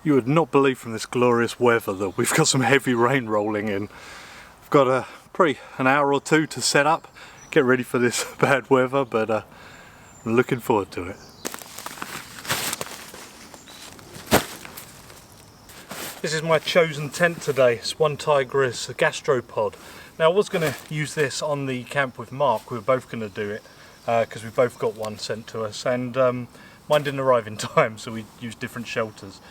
You would not believe from this glorious weather that we've got some heavy rain rolling in. I've got probably an hour or two to set up, get ready for this bad weather, but I'm looking forward to it. This is my chosen tent today. It's one Tigris, a gastropod. Now I was going to use this on the camp with Mark. We were both going to do it because we both got one sent to us, and mine didn't arrive in time, so we used different shelters.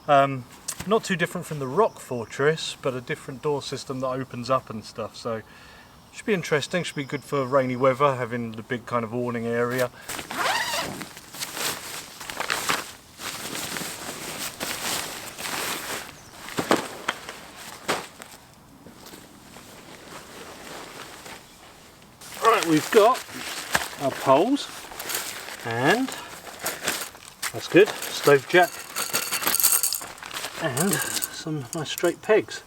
Not too different from the rock fortress, but a different door system that opens up and stuff, so should be interesting, should be good for rainy weather, having the big kind of awning area. Right, we've got our poles, and that's good, stove jack, and some nice straight pegs,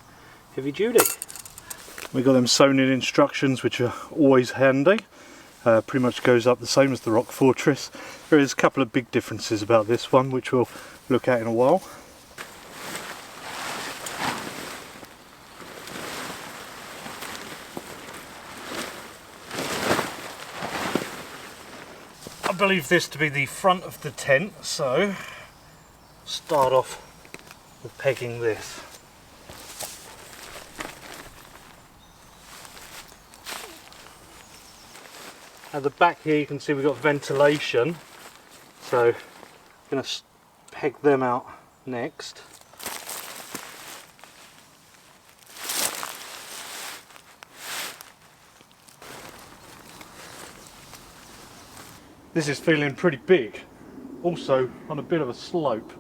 heavy duty. We got them sewn in instructions, which are always handy. Pretty much goes up the same as the rock fortress. There is a couple of big differences about this one, which we'll look at in a while. I believe this to be the front of the tent, so start off with pegging this. At the back here you can see we've got ventilation, so I'm going to peg them out next. This is feeling pretty big, also on a bit of a slope.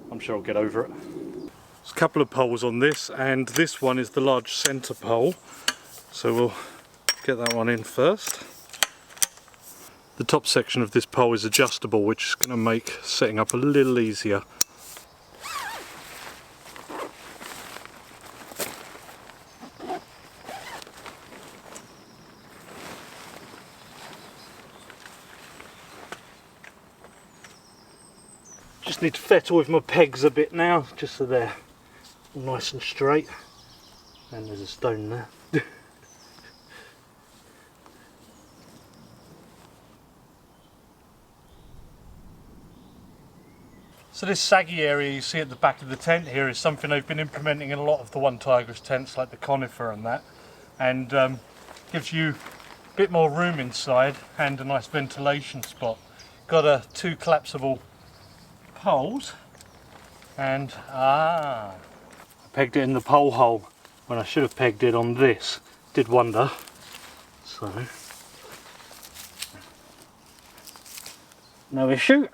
I'm sure I'll get over it. There's a couple of poles on this, and this one is the large centre pole, so we'll get that one in first. The top section of this pole is adjustable, which is going to make setting up a little easier. Just need to fettle with my pegs a bit now, just so they're nice and straight. And there's a stone there. So this saggy area you see at the back of the tent here is something they've been implementing in a lot of the one Tigris tents, like the conifer and that, and gives you a bit more room inside and a nice ventilation spot. Got two collapsible poles, and I pegged it in the pole hole when I should have pegged it on this. Did wonder. So no issue.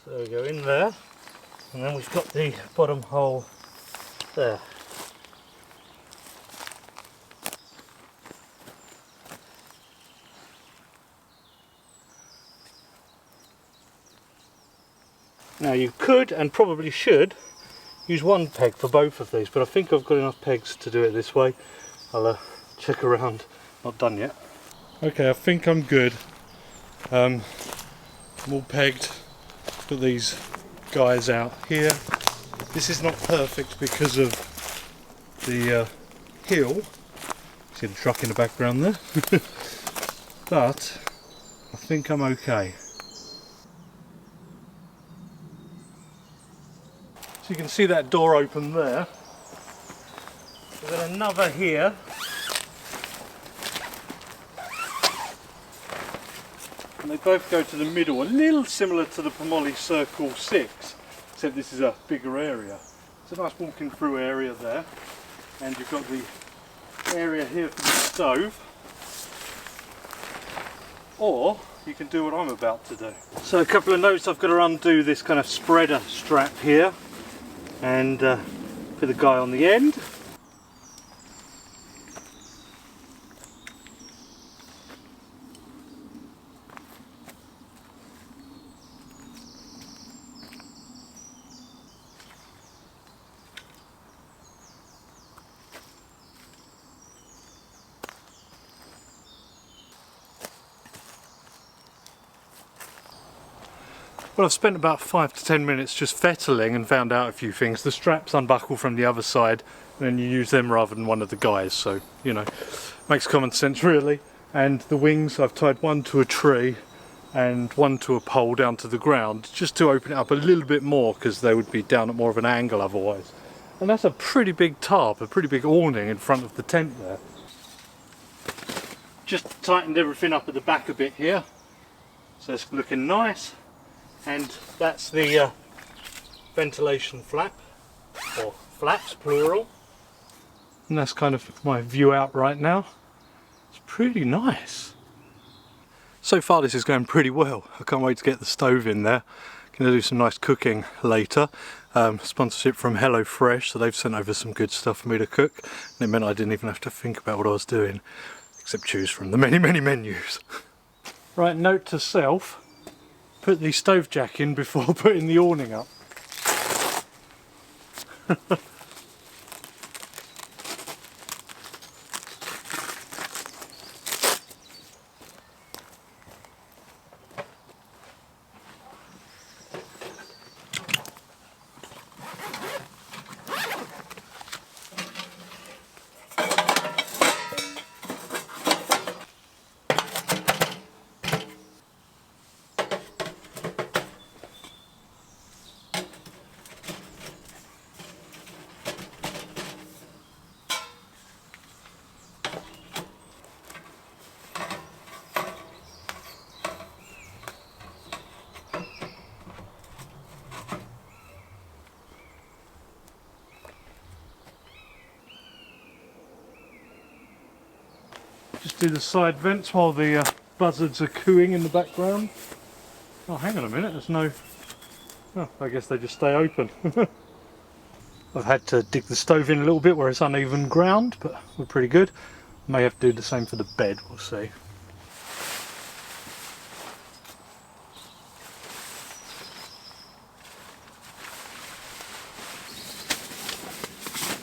So we go in there, and then we've got the bottom hole there. Now you could, and probably should, use one peg for both of these, but I think I've got enough pegs to do it this way. I'll check around, not done yet. Okay, I think I'm good. I'm all pegged. Got these guys out here. This is not perfect because of the hill. See the truck in the background there? But I think I'm okay. So you can see that door open there. We've got another here. And they both go to the middle, a little similar to the Pomoli Circle 6, except this is a bigger area. It's a nice walking through area there, and you've got the area here for the stove, or you can do what I'm about to do. So a couple of notes: I've got to undo this kind of spreader strap here, and put the guy on the end. Well, I've spent about 5 to 10 minutes just fettling and found out a few things. The straps unbuckle from the other side and then you use them rather than one of the guys, so you know, makes common sense really. And the wings, I've tied one to a tree and one to a pole down to the ground just to open it up a little bit more because they would be down at more of an angle otherwise. And that's a pretty big tarp, a pretty big awning in front of the tent there. Just tightened everything up at the back a bit here, so it's looking nice. And that's the ventilation flap, or flaps plural. And that's kind of my view out right now. It's pretty nice. So far this is going pretty well. I can't wait to get the stove in there. Gonna do some nice cooking later. Sponsorship from HelloFresh, so they've sent over some good stuff for me to cook. And it meant I didn't even have to think about what I was doing, except choose from the many menus. Right, note to self, put the stove jack in before putting the awning up. Just do the side vents while the buzzards are cooing in the background. Oh, hang on a minute, there's no... Oh, I guess they just stay open. I've had to dig the stove in a little bit where it's uneven ground, but we're pretty good. May have to do the same for the bed, we'll see.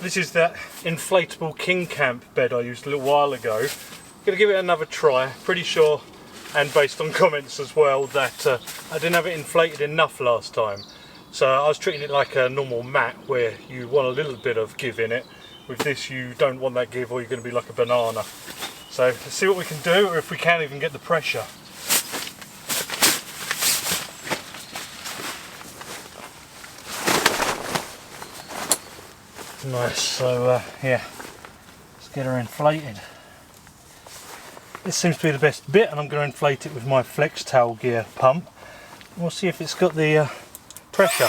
This is that inflatable king camp bed I used a little while ago. Gonna give it another try. Pretty sure, and based on comments as well, that I didn't have it inflated enough last time. So I was treating it like a normal mat where you want a little bit of give in it. With this you don't want that give or you're going to be like a banana. So let's see what we can do, or if we can even get the pressure. Nice, so yeah, let's get her inflated. This seems to be the best bit, and I'm going to inflate it with my flex towel gear pump. We'll see if it's got the pressure.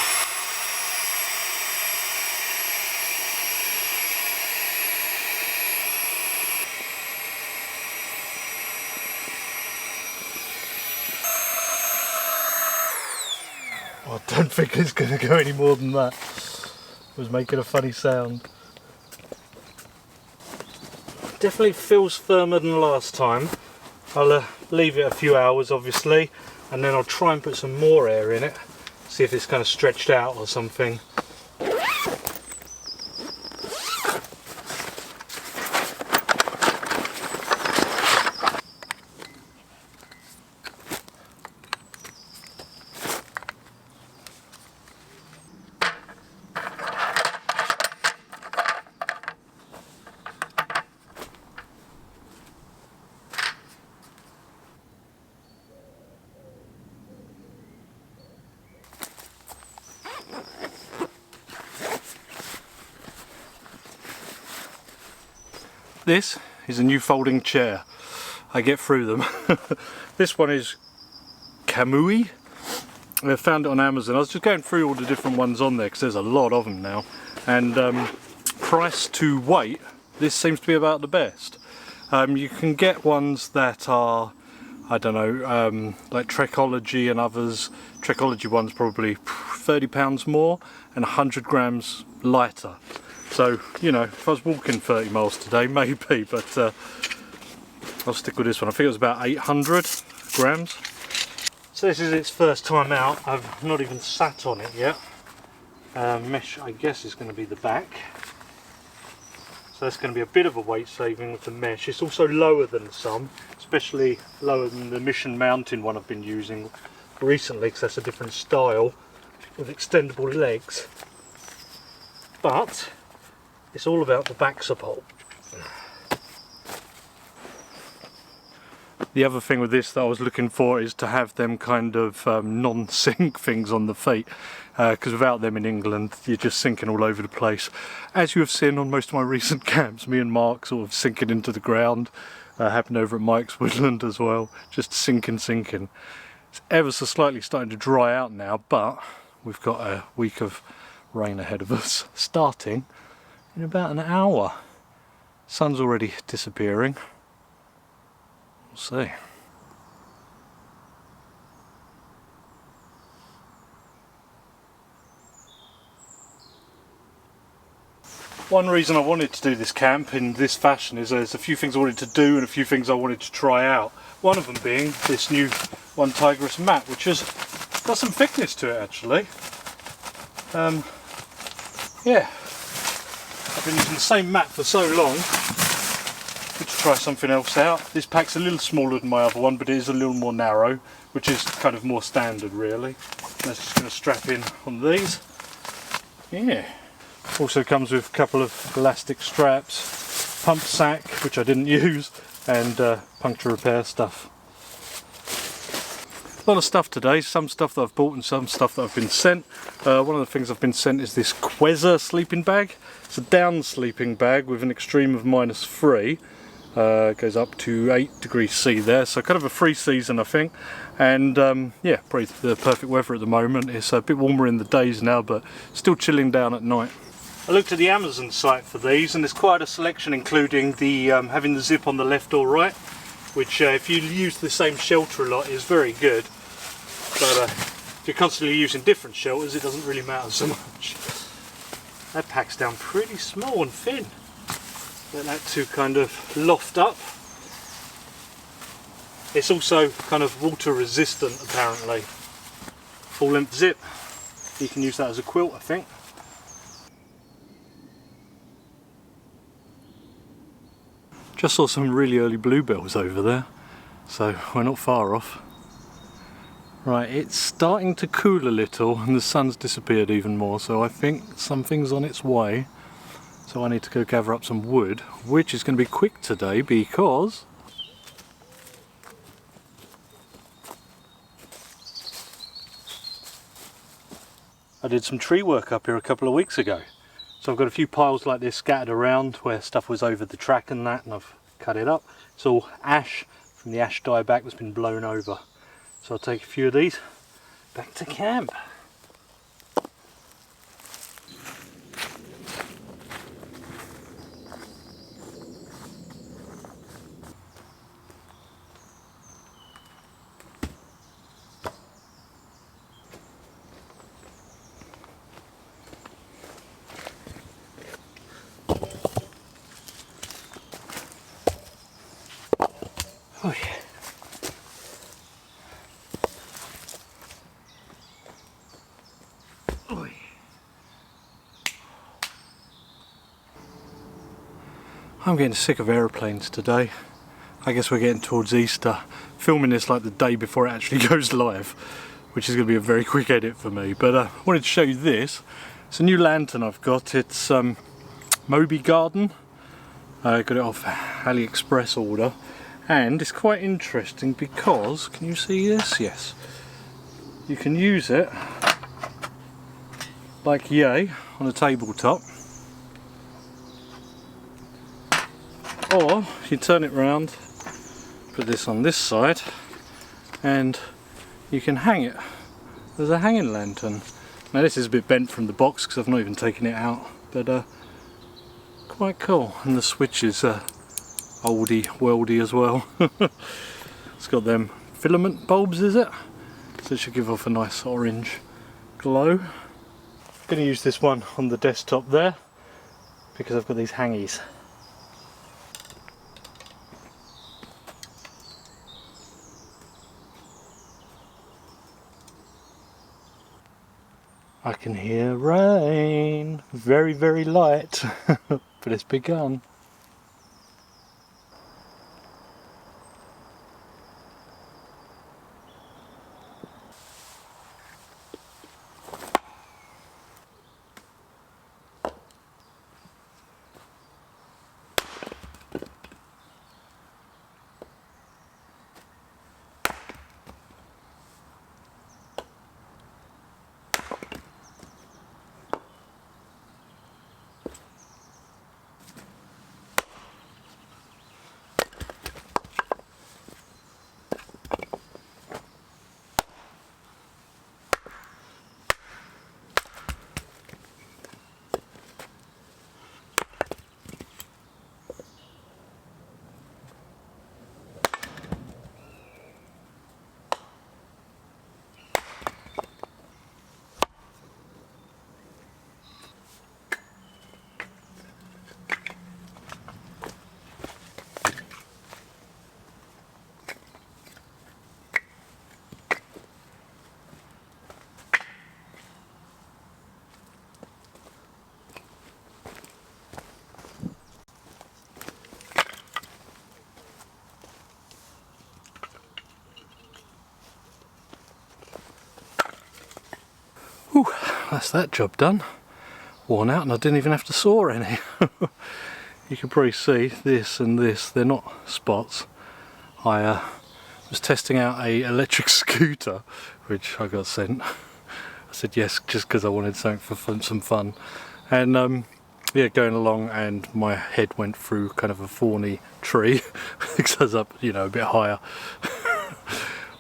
I don't think it's going to go any more than that. It was making a funny sound. Definitely feels firmer than last time. I'll leave it a few hours obviously, and then I'll try and put some more air in it, see if it's kind of stretched out or something. This is a new folding chair. I get through them. This one is Kamui. I found it on Amazon. I was just going through all the different ones on there because there's a lot of them now. And price to weight, this seems to be about the best. You can get ones that are, I don't know, like Trekology and others. Trekology one's probably £30 more and 100 grams lighter. So, you know, if I was walking 30 miles today, maybe, but I'll stick with this one. I think it was about 800 grams. So this is its first time out. I've not even sat on it yet. Mesh, I guess, is going to be the back. So that's going to be a bit of a weight saving with the mesh. It's also lower than some, especially lower than the Mission Mountain one I've been using. recently because that's a different style with extendable legs, but it's all about the back support. The other thing with this that I was looking for is to have them kind of non-sink things on the feet, because without them in England you're just sinking all over the place. As you have seen on most of my recent camps, me and Mark sort of sinking into the ground. Happened over at Mike's Woodland as well, just sinking. It's ever so slightly starting to dry out now, but we've got a week of rain ahead of us, starting in about an hour. Sun's already disappearing. We'll see. One reason I wanted to do this camp in this fashion is there's a few things I wanted to do and a few things I wanted to try out. One of them being this new One Tigress mat, which has got some thickness to it actually. Yeah, I've been using the same mat for so long. Good to try something else out. This pack's a little smaller than my other one, but it is a little more narrow, which is kind of more standard really. That's just going to strap in on these. Yeah. Also comes with a couple of elastic straps, pump sack, which I didn't use, and puncture repair stuff. A lot of stuff today, some stuff that I've bought and some stuff that I've been sent. One of the things I've been sent is this Quezza sleeping bag. It's a down sleeping bag with an extreme of -3. It goes up to 8 degrees C there, so kind of a free season I think. And yeah, probably the perfect weather at the moment. It's a bit warmer in the days now, but still chilling down at night. I looked at the Amazon site for these, and there's quite a selection, including the having the zip on the left or right, which if you use the same shelter a lot is very good, but if you're constantly using different shelters it doesn't really matter so much. That packs down pretty small and thin. Let that to kind of loft up. It's also kind of water resistant apparently. Full length zip. You can use that as a quilt I think. Just saw some really early bluebells over there, so we're not far off. Right, it's starting to cool a little and the sun's disappeared even more, so I think something's on its way. So I need to go gather up some wood, which is going to be quick today because I did some tree work up here a couple of weeks ago. So I've got a few piles like this scattered around where stuff was over the track and that, and I've cut it up. It's all ash from the ash dieback that's been blown over. So I'll take a few of these back to camp. Oh yeah. Oh yeah. I'm getting sick of aeroplanes today. I guess we're getting towards Easter. Filming this like the day before it actually goes live, which is going to be a very quick edit for me. But I wanted to show you this. It's a new lantern I've got. It's Moby Garden. I got it off AliExpress order. And it's quite interesting because, can you see this? Yes. You can use it like yay on a tabletop, or you turn it round, put this on this side, and you can hang it. There's a hanging lantern. Now this is a bit bent from the box because I've not even taken it out, but quite cool. And the switch is oldie worldy as well. It's got them filament bulbs, is it? So it should give off a nice orange glow. I'm going to use this one on the desktop there because I've got these hangies. I can hear rain, very very light, but it's begun. that's that job done. Worn out, and I didn't even have to saw any. You can probably see this and this, they're not spots. I was testing out a electric scooter, which I got sent. I said yes just because I wanted something for some fun. And yeah, going along, and my head went through kind of a thorny tree because I was up, you know, a bit higher.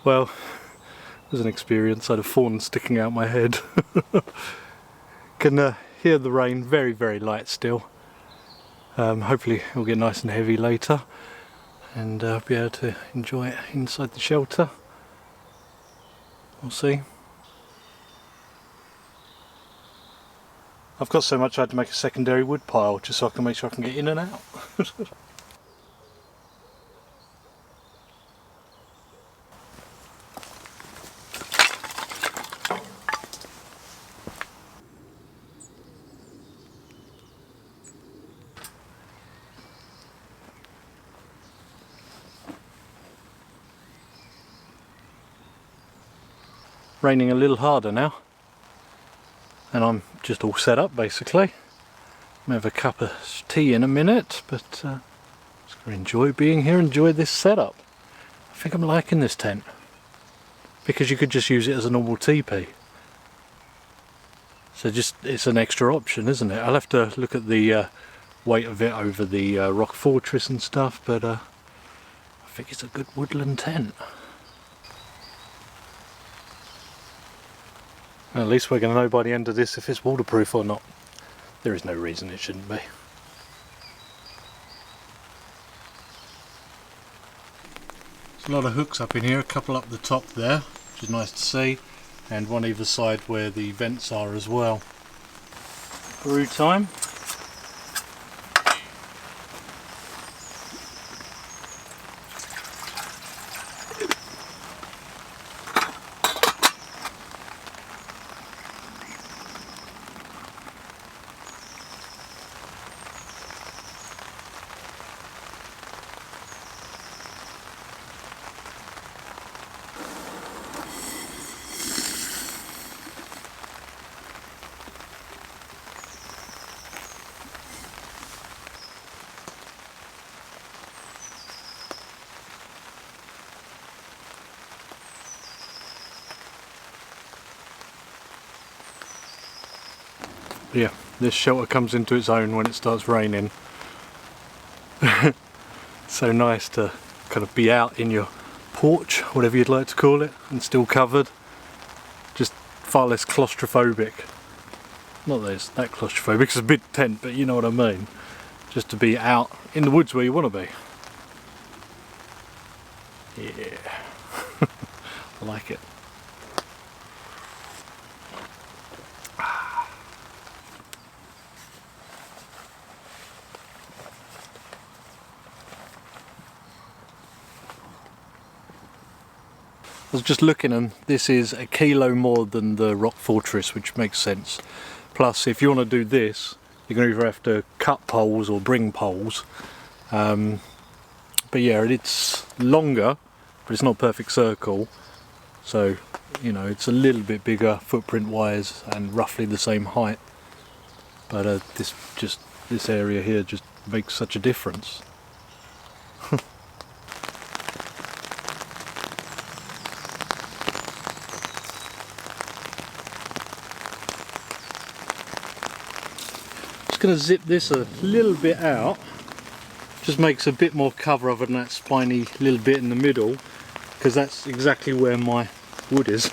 Well, it was an experience. I had a thorn sticking out my head. Can hear the rain, very, very light still. Hopefully it'll get nice and heavy later, and be able to enjoy it inside the shelter. We'll see. I've got so much I had to make a secondary wood pile just so I can make sure I can get in and out. Raining a little harder now, and I'm just all set up basically. I'll have a cup of tea in a minute, but just going to enjoy being here, enjoy this setup. I think I'm liking this tent, because you could just use it as a normal teepee. So just, it's an extra option, isn't it? I'll have to look at the weight of it over the rock fortress and stuff, but I think it's a good woodland tent. At least we're going to know by the end of this if it's waterproof or not. There is no reason it shouldn't be. There's a lot of hooks up in here, a couple up the top there, which is nice to see, and one either side where the vents are as well. Brew time. Yeah, this shelter comes into its own when it starts raining. So nice to kind of be out in your porch, whatever you'd like to call it, and still covered. Just far less claustrophobic. Not that it's that claustrophobic, it's a big tent, but you know what I mean. Just to be out in the woods where you want to be. Yeah, I like it. I was just looking, and this is 1 kilo more than the rock fortress, which makes sense. Plus, if you want to do this, you're going to either have to cut poles or bring poles. But yeah, it's longer, but it's not a perfect circle. So, you know, it's a little bit bigger footprint wise and roughly the same height. But this area here just makes such a difference. Going to zip this a little bit out, just makes a bit more cover other than that spiny little bit in the middle, because that's exactly where my wood is.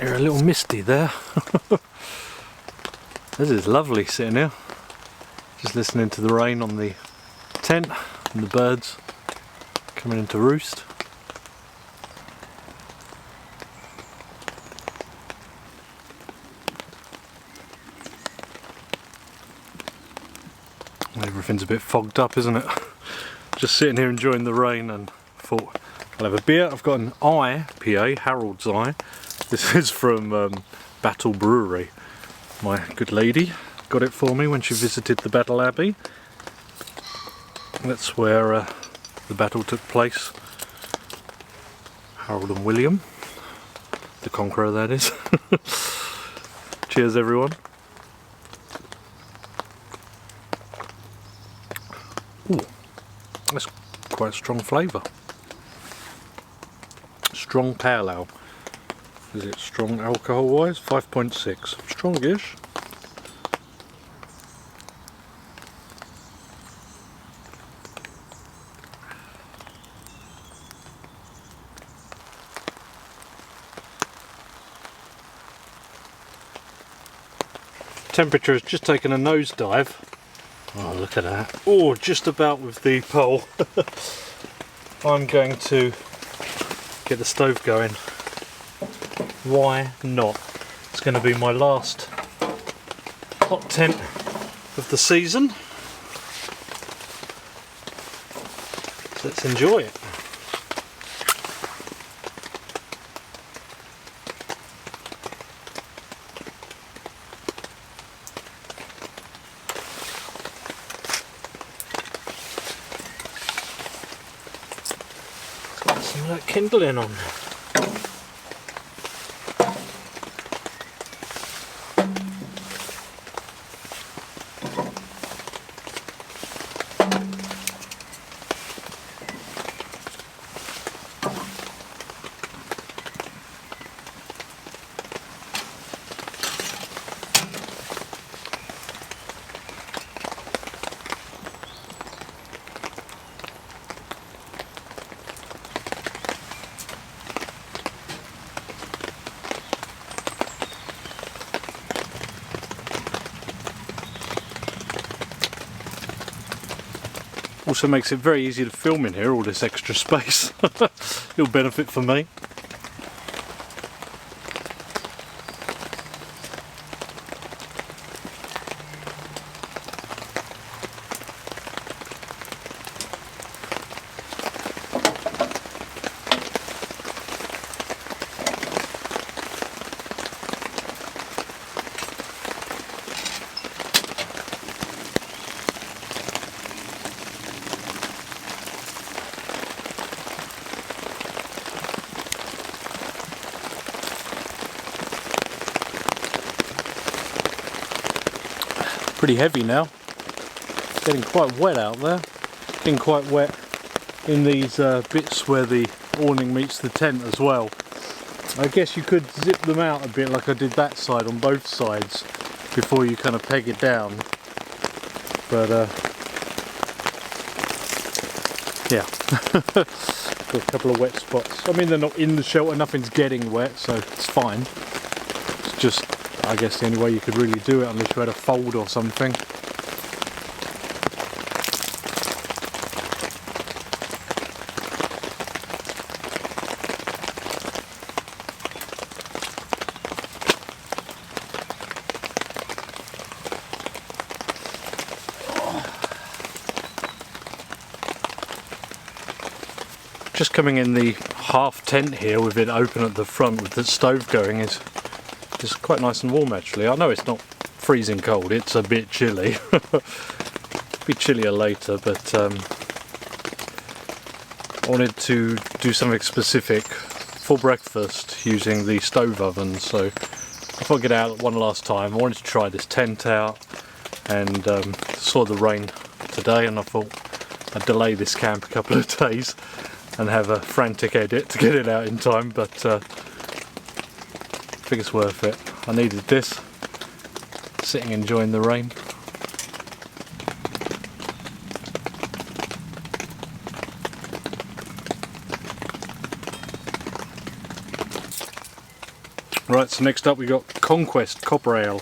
You're a little misty there. This is lovely sitting here. Just listening to the rain on the tent and the birds coming into roost. Everything's a bit fogged up, isn't it? Just sitting here enjoying the rain and thought I'll have a beer. I've got an IPA, Harold's Eye. This is from Battle Brewery. My good lady got it for me when she visited the Battle Abbey. That's where the battle took place. Harold and William, the Conqueror, that is. Cheers, everyone. Ooh, that's quite a strong flavour. Strong pale ale. Is it strong alcohol wise? 5.6. Strongish. Temperature has just taken a nosedive. Oh, look at that. Oh, just about with the pole. I'm going to get the stove going. Why not? It's going to be my last hot tent of the season. So let's enjoy it. Some of that kindling on. Also makes it very easy to film in here, all this extra space. Little benefit for me. Pretty heavy now. Getting quite wet out there. Getting quite wet in these bits where the awning meets the tent as well. I guess you could zip them out a bit like I did that side on both sides before you kind of peg it down. But yeah, got a couple of wet spots. I mean, they're not in the shelter, nothing's getting wet, so it's fine. It's just, I guess, the only way you could really do it unless you had a fold or something. Just coming in the half tent here with it open at the front with the stove going is quite nice and warm actually. I know it's not freezing cold, it's a bit chilly. Be chillier later, but I wanted to do something specific for breakfast using the stove oven, so I thought I'd get out one last time. I wanted to try this tent out and saw the rain today and I thought I'd delay this camp a couple of days and have a frantic edit to get it out in time, but I think it's worth it. I needed this, sitting enjoying the rain. Right, so next up we got Conquest Copper Ale.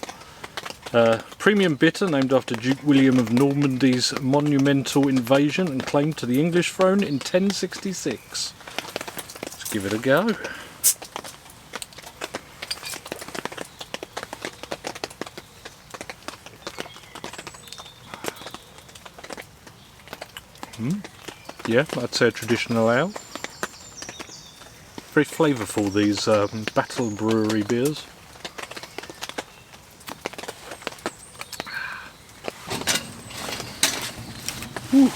Premium bitter named after Duke William of Normandy's monumental invasion and claim to the English throne in 1066. Let's give it a go. Yeah, I'd say a traditional ale. Very flavourful, these Battle Brewery beers. Ooh.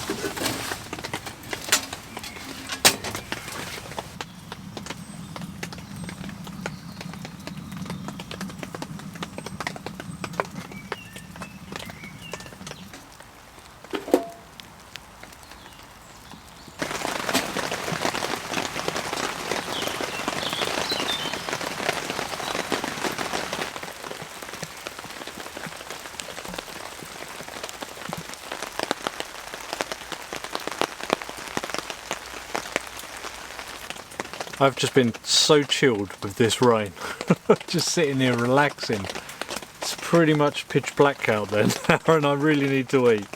I've just been so chilled with this rain, just sitting here relaxing. It's pretty much pitch black out there now and I really need to eat.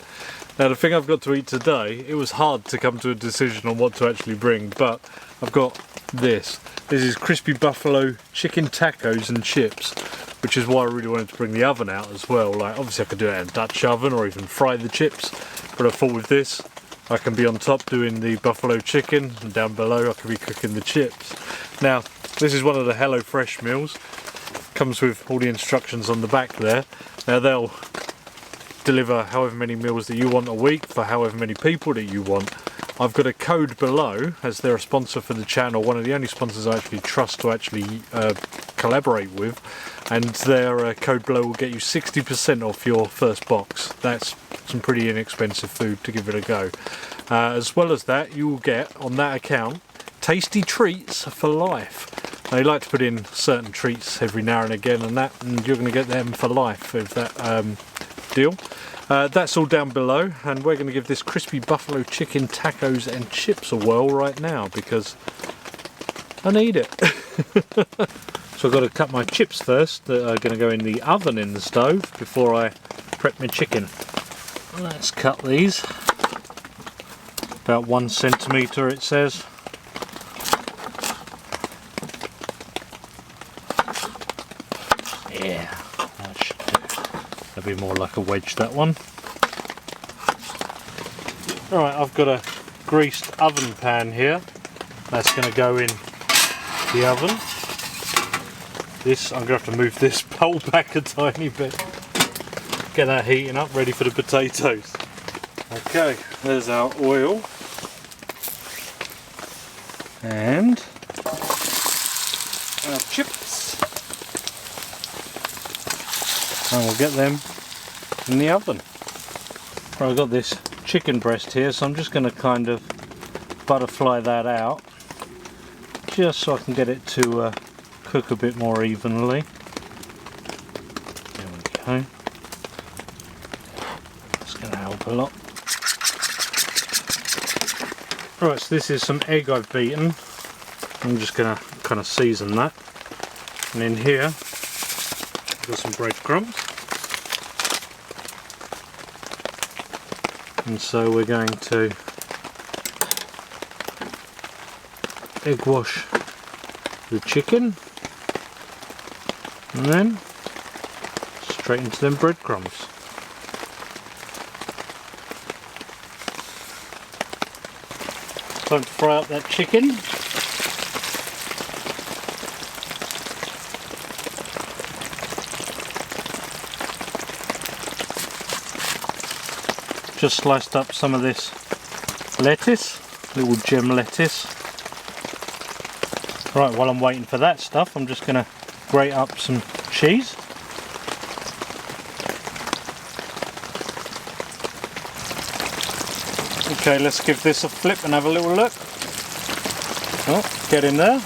Now the thing I've got to eat today, it was hard to come to a decision on what to actually bring, but I've got this. This is crispy buffalo chicken tacos and chips, which is why I really wanted to bring the oven out as well. Like obviously I could do it in a Dutch oven or even fry the chips, but I thought with this I can be on top doing the buffalo chicken, and down below I can be cooking the chips. Now, this is one of the HelloFresh meals. Comes with all the instructions on the back there. Now they'll deliver however many meals that you want a week for however many people that you want. I've got a code below, as they're a sponsor for the channel, one of the only sponsors I actually trust to actually collaborate with, and their code below will get you 60% off your first box. That's some pretty inexpensive food to give it a go. As well as that, you will get on that account tasty treats for life. They like to put in certain treats every now and again, and you're going to get them for life with that deal. That's all down below, and we're going to give this crispy buffalo chicken tacos and chips a whirl right now because I need it. So I've got to cut my chips first that are going to go in the oven in the stove before I prep my chicken. Let's cut these. About 1 centimetre it says. Yeah, that should do. That'll be more like a wedge, that one. Alright, I've got a greased oven pan here. That's going to go in the oven. This, I'm going to have to move this bowl back a tiny bit. Get that heating up, ready for the potatoes. Okay, there's our oil. And our chips. And we'll get them in the oven. Right, I've got this chicken breast here, so I'm just going to kind of butterfly that out. Just so I can get it to cook a bit more evenly. There we go. That's going to help a lot. Right, so this is some egg I've beaten. I'm just going to kind of season that. And in here, I've got some breadcrumbs. And so we're going to egg wash the chicken. And then straight into them breadcrumbs. Time to fry up that chicken. Just sliced up some of this lettuce, little gem lettuce. Right, while I'm waiting for that stuff, I'm just going to grate up some cheese. Okay, let's give this a flip and have a little look. Oh, get in there.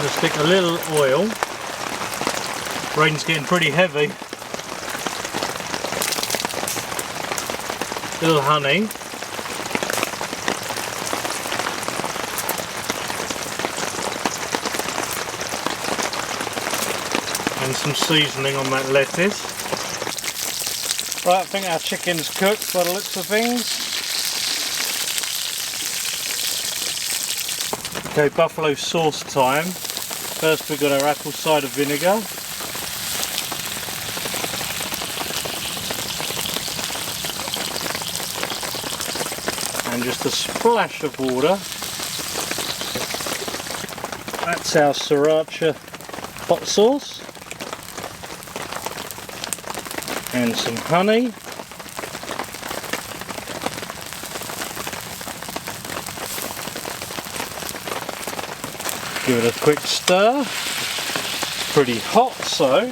Just stick a little oil. Rain's getting pretty heavy. Little honey. and some seasoning on that lettuce. Right, I think our chicken's cooked by the looks of things. Okay, buffalo sauce time. First we've got our apple cider vinegar. And just a splash of water. That's our sriracha hot sauce. And some honey. Give it a quick stir. It's pretty hot, so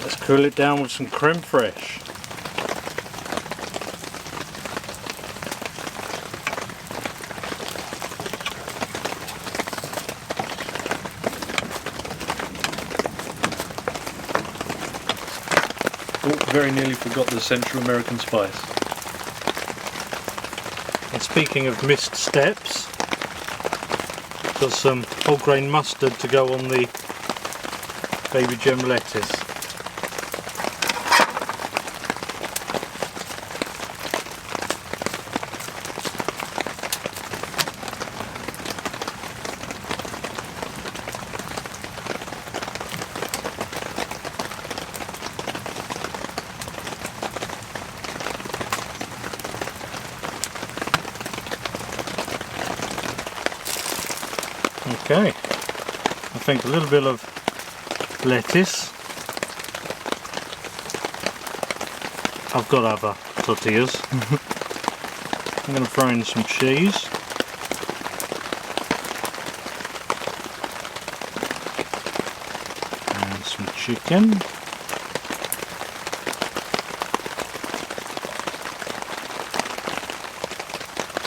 let's cool it down with some creme fraiche. Very nearly forgot the Central American spice. And speaking of missed steps, got some whole grain mustard to go on the baby gem lettuce. Okay, I think a little bit of lettuce. I've got other tortillas. I'm going to throw in some cheese. And some chicken.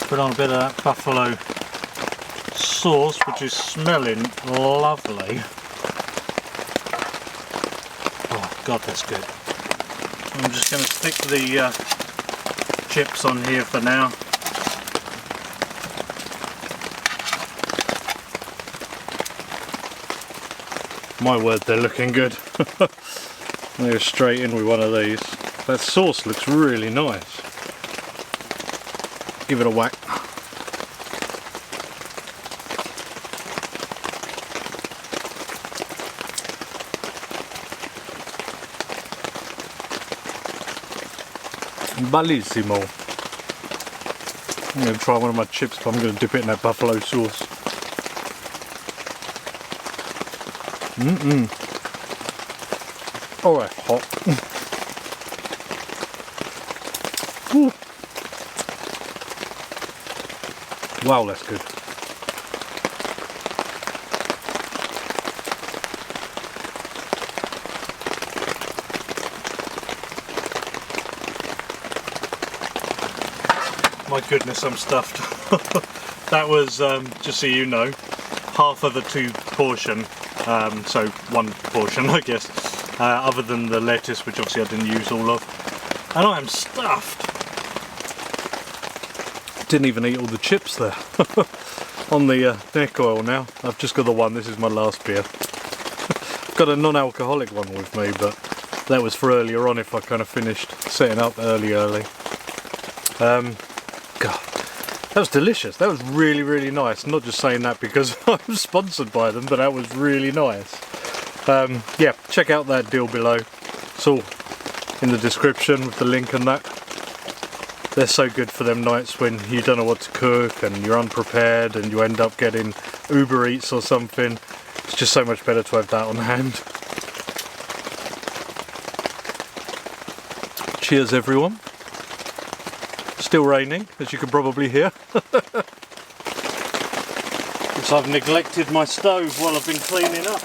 Put on a bit of that buffalo sauce, which is smelling lovely. Oh god, that's good. I'm just going to stick the chips on here for now. My word, they're looking good. I'll go straight in with one of these. That sauce looks really nice. Give it a whack. Bellissimo. I'm going to try one of my chips, but I'm going to dip it in that buffalo sauce. Oh, that's hot. Wow, that's good. My goodness, I'm stuffed. That was, just so you know, half of the 2 portion, so 1 portion I guess, other than the lettuce, which obviously I didn't use all of. And I am stuffed. Didn't even eat all the chips there. On the neck oil now. I've just got the one, this is my last beer. I've got a non-alcoholic one with me, but that was for earlier on if I kind of finished setting up early. God, that was delicious. That was really, really nice. I'm not just saying that because I'm sponsored by them, but that was really nice. Yeah, check out that deal below. It's all in the description with the link and that. They're so good for them nights when you don't know what to cook and you're unprepared and you end up getting Uber Eats or something. It's just so much better to have that on hand. Cheers everyone. Still raining, as you can probably hear. Because I've neglected my stove while I've been cleaning up.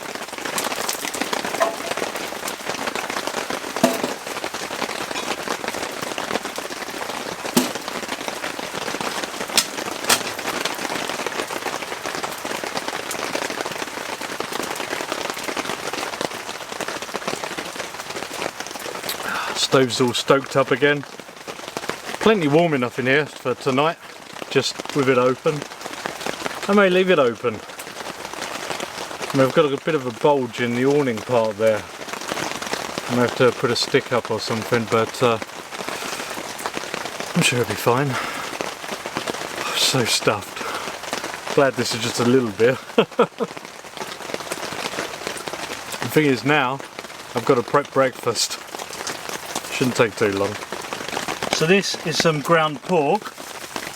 Stove's all stoked up again. Plenty warm enough in here for tonight, just with it open. I may leave it open. And I've got a bit of a bulge in the awning part there. I have to put a stick up or something, but I'm sure it'll be fine. I'm so stuffed. Glad this is just a little bit. The thing is now, I've got to prep breakfast. Shouldn't take too long. So this is some ground pork,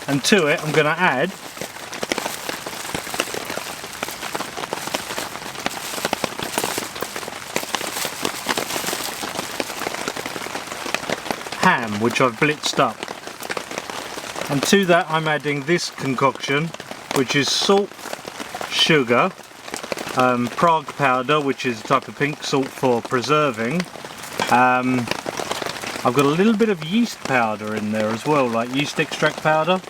and to it I'm going to add ham, which I've blitzed up. And to that I'm adding this concoction, which is salt, sugar, Prague powder, which is a type of pink salt for preserving. I've got a little bit of yeast powder in there as well, like yeast extract powder,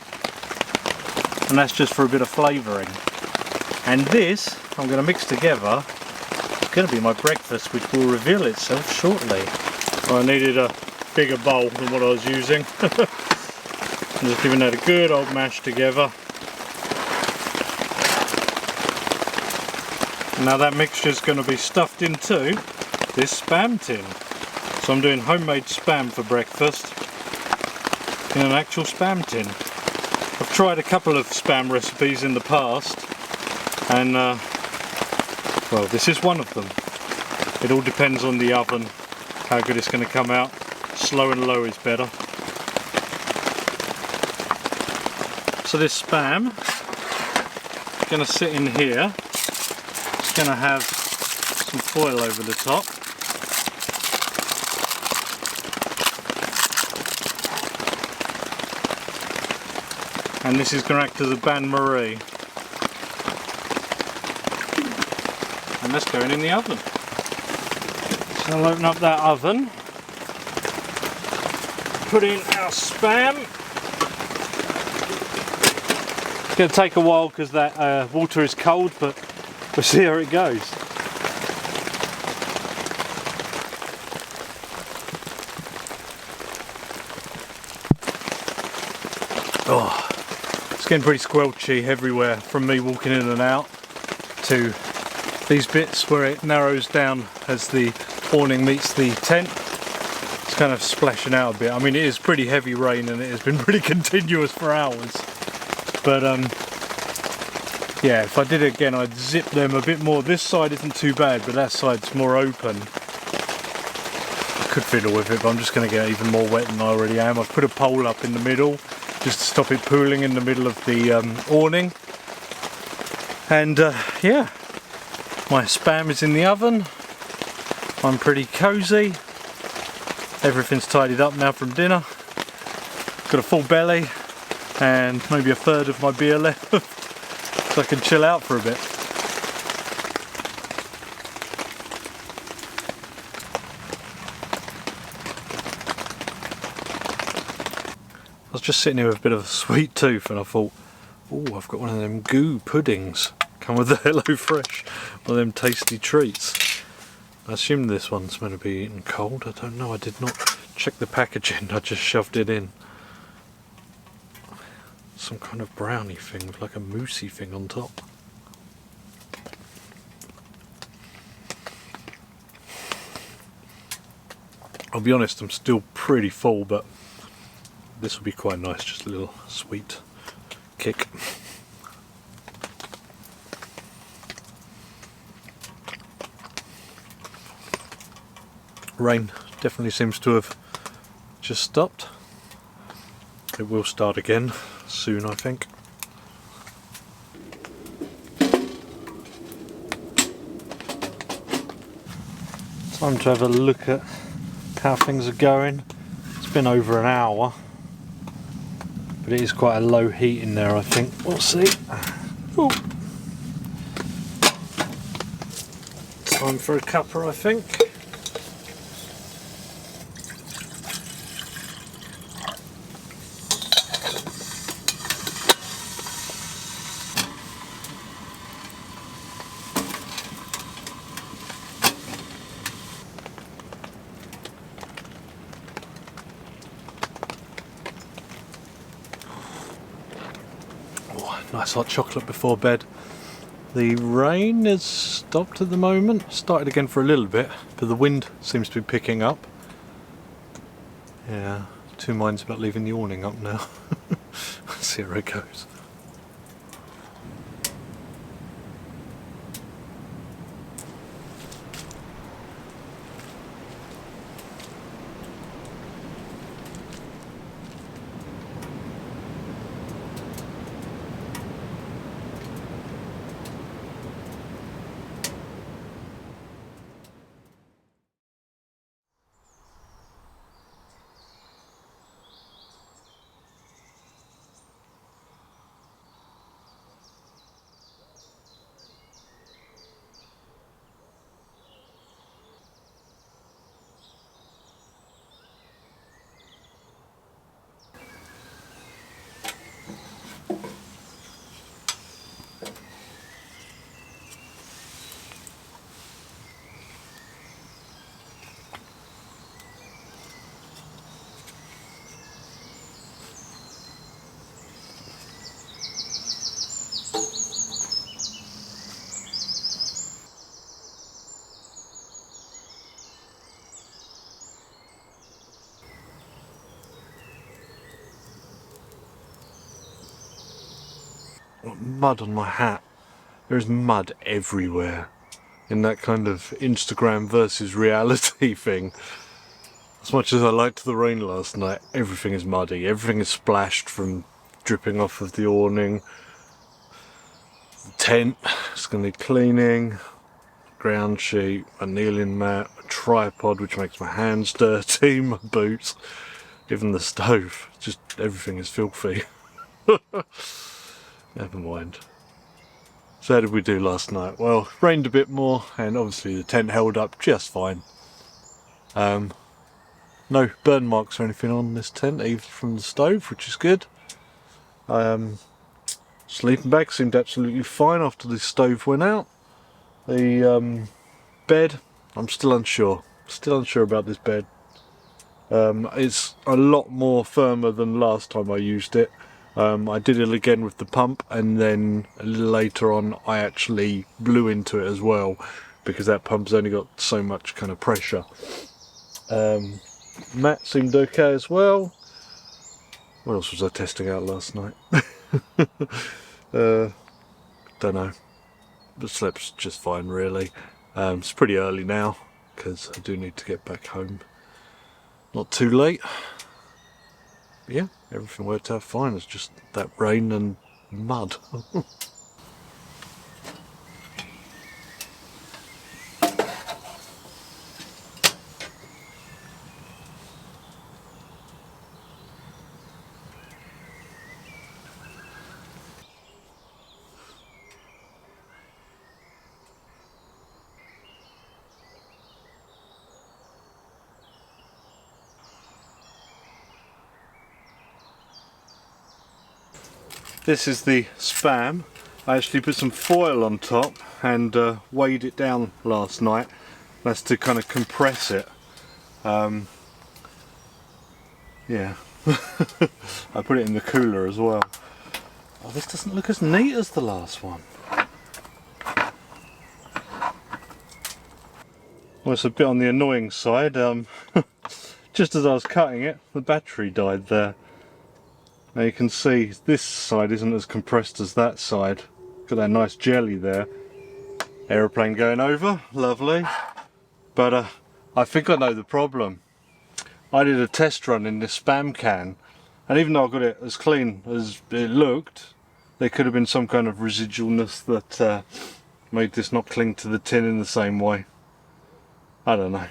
and that's just for a bit of flavouring. And this I'm going to mix together. It's going to be my breakfast, which will reveal itself shortly. Well, I needed a bigger bowl than what I was using. I'm just giving that a good old mash together. Now that mixture is going to be stuffed into this spam tin. So I'm doing homemade spam for breakfast in an actual spam tin. I've tried a couple of spam recipes in the past, and well, this is one of them. It all depends on the oven, how good it's going to come out. Slow and low is better. So this spam is going to sit in here. It's going to have some foil over the top. And this is going to act as a bain-marie. And that's going in the oven. So I'll open up that oven, put in our spam. It's going to take a while because that water is cold, but we'll see how it goes. Oh, it's getting pretty squelchy everywhere from me walking in and out to these bits where it narrows down as the awning meets the tent. It's kind of splashing out a bit. I mean, it is pretty heavy rain and it has been pretty continuous for hours. But yeah, if I did it again, I'd zip them a bit more. This side isn't too bad, but that side's more open. I could fiddle with it, but I'm just going to get even more wet than I already am. I've put a pole up in the middle just to stop it pooling in the middle of the awning. And yeah, my spam is in the oven. I'm pretty cosy. Everything's tidied up now from dinner. Got a full belly and maybe a third of my beer left, so I can chill out for a bit. I was just sitting here with a bit of a sweet tooth and I thought, oh, I've got one of them goo puddings. Come with the Hello Fresh, one of them tasty treats. I assume this one's meant to be eaten cold. I don't know, I did not check the packaging, I just shoved it in. Some kind of brownie thing with like a moussey thing on top. I'll be honest, I'm still pretty full, but this will be quite nice, just a little sweet kick. Rain definitely seems to have just stopped. It will start again soon, I think. Time to have a look at how things are going. It's been over an hour, but it is quite a low heat in there, I think. We'll see. Ooh. Time for a cuppa, I think. Nice hot chocolate before bed. The rain has stopped at the moment, started again for a little bit, but the wind seems to be picking up. Yeah, two minds about leaving the awning up now. See how it goes. Mud on my hat. There's mud everywhere in that kind of Instagram versus reality thing. As much as I liked the rain last night, everything is muddy. Everything is splashed from dripping off of the awning. The tent is going to need cleaning. Ground sheet, a kneeling mat, a tripod which makes my hands dirty, my boots, even the stove. Just everything is filthy. Never mind. So how did we do last night? Well, rained a bit more and obviously the tent held up just fine. No burn marks or anything on this tent, even from the stove, which is good. Sleeping bag seemed absolutely fine after the stove went out. The bed, I'm still unsure. Still unsure about this bed. It's a lot more firmer than last time I used it. I did it again with the pump, and then a little later on I actually blew into it as well, because that pump's only got so much kind of pressure. Mat seemed okay as well. What else was I testing out last night? Don't know. But slept just fine really. It's pretty early now because I do need to get back home. Not too late. But yeah, everything worked out fine. It's just that rain and mud. This is the Spam. I actually put some foil on top and weighed it down last night. That's to kind of compress it. Yeah. I put it in the cooler as well. Oh, this doesn't look as neat as the last one. Well, it's a bit on the annoying side. Just as I was cutting it, the battery died there. Now you can see this side isn't as compressed as that side. Got that nice jelly there. Aeroplane going over, lovely. But I think I know the problem. I did a test run in this Spam can, and even though I got it as clean as it looked, there could have been some kind of residualness that made this not cling to the tin in the same way. I don't know.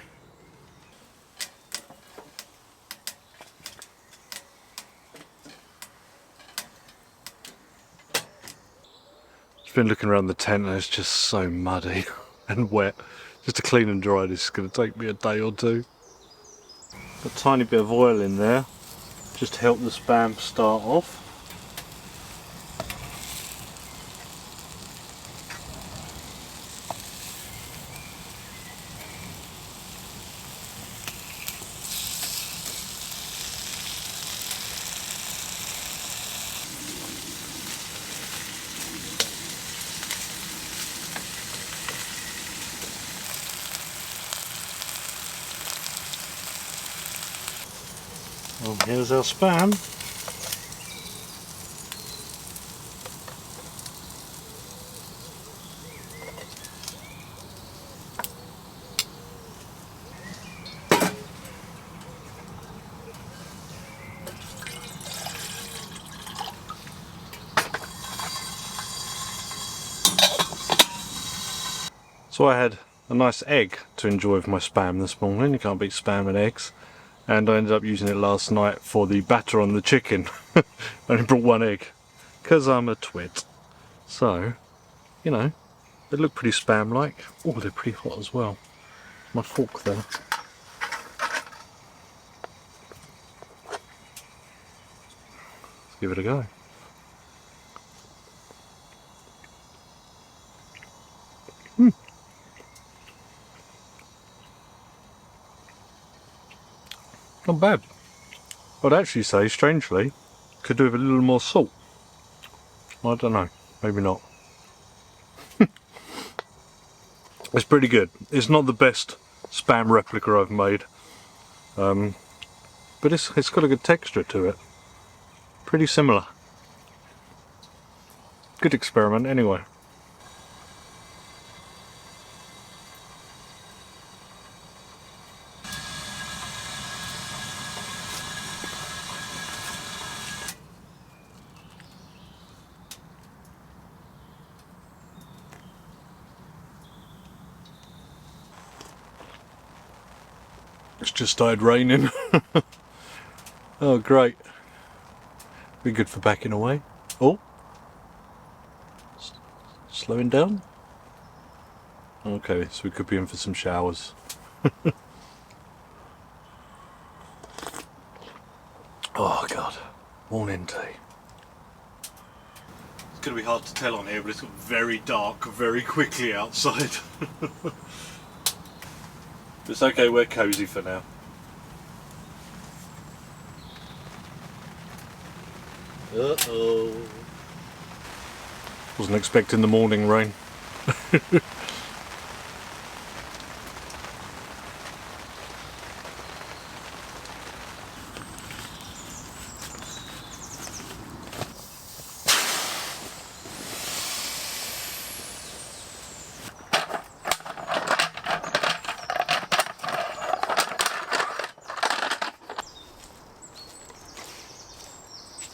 Just been looking around the tent and it's just so muddy and wet. Just to clean and dry this is going to take me a day or two. A tiny bit of oil in there, just to help the Spam start off. Well, here's our spam. So I had a nice egg to enjoy with my spam this morning. You can't beat spam and eggs. And I ended up using it last night for the batter on the chicken. I only brought one egg because I'm a twit. So, you know, they look pretty spam-like. Oh, they're pretty hot as well. My fork there. Let's give it a go. Not bad. I'd actually say, strangely, could do with a little more salt. I don't know, maybe not. It's pretty good. It's not the best spam replica I've made, but it's got a good texture to it. Pretty similar. Good experiment anyway. It's just started raining. Oh great. Be good for backing away. Oh, slowing down. Okay, so we could be in for some showers. Oh god, morning tea. It's going to be hard to tell on here, but it's got very dark very quickly outside. It's okay, we're cosy for now. Uh-oh. Wasn't expecting the morning rain.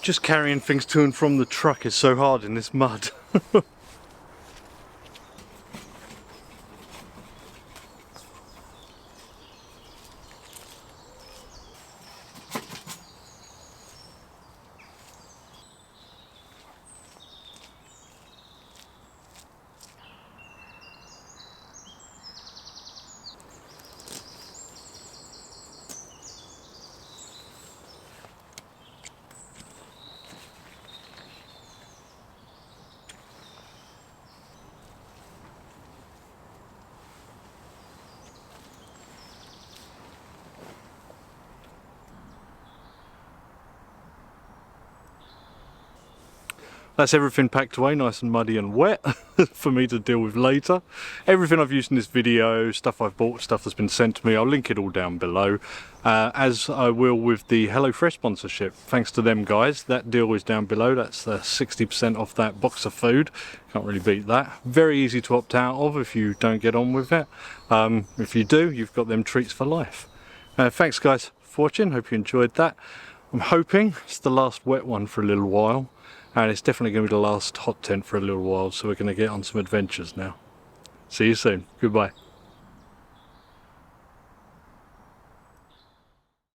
Just carrying things to and from the truck is so hard in this mud. That's everything packed away, nice and muddy and wet for me to deal with later. Everything I've used in this video, stuff I've bought, stuff that's been sent to me, I'll link it all down below, as I will with the HelloFresh sponsorship. Thanks to them guys, that deal is down below. That's 60% off that box of food. Can't really beat that. Very easy to opt out of if you don't get on with it. If you do, you've got them treats for life. Thanks guys for watching, hope you enjoyed that. I'm hoping it's the last wet one for a little while. And it's definitely going to be the last hot tent for a little while, so we're going to get on some adventures now. See you soon. Goodbye.